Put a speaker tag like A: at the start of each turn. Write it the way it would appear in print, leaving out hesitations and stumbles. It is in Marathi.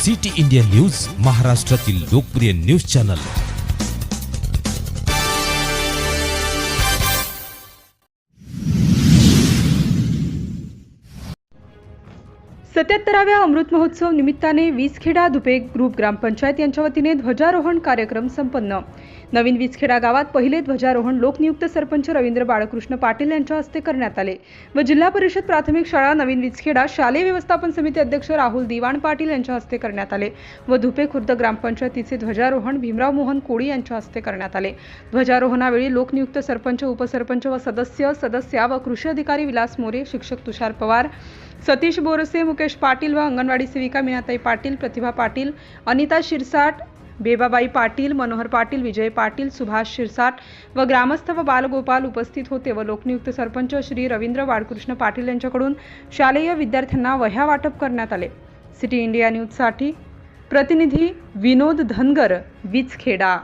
A: सिटी इंडिया न्यूज, महाराष्ट्रातील लोकप्रिय न्यूज चॅनल।
B: सत्याहत्तराव्या अमृत महोत्सव निमित्ताने वीसखेडा धुपे ग्रुप ग्रामपंचायत यांच्या वतीने ध्वजारोहण कार्यक्रम संपन्न। नवीन वीसखेडा गावात पहिले ध्वजारोहण लोकनियुक्त सरपंच रवींद्र बाळकृष्ण पाटील यांच्या हस्ते करण्यात आले व जिल्हा परिषद प्राथमिक शाळा नवीन वीसखेडा शालेय व्यवस्थापन समिती अध्यक्ष राहुल दिवाण पाटील यांच्या हस्ते करण्यात आले व धुपे खुर्द ग्रामपंचायतीचे ध्वजारोहण भीमराव मोहन कोळी यांच्या हस्ते करण्यात आले। ध्वजारोहणावेळी लोकनियुक्त सरपंच, उपसरपंच व सदस्या व कृषी अधिकारी विलास मोरे, शिक्षक तुषार पवार, सतीश बोरसे, मुकेश पाटील व अंगणवाडी सेविका मीनाताई पाटील, प्रतिभा पाटील, अनिता शिरसाट, बेबाबाई पाटील, मनोहर पाटील, विजय पाटील, सुभाष शिरसाट व ग्रामस्थ व बालगोपाल उपस्थित होते व लोकनियुक्त सरपंच श्री रवींद्र बाळकृष्ण पाटील यांच्याकडून शालेय विद्यार्थ्यांना वह्या वाटप करण्यात आले। सिटी इंडिया न्यूजसाठी प्रतिनिधी विनोद धनगर, वीसखेडा।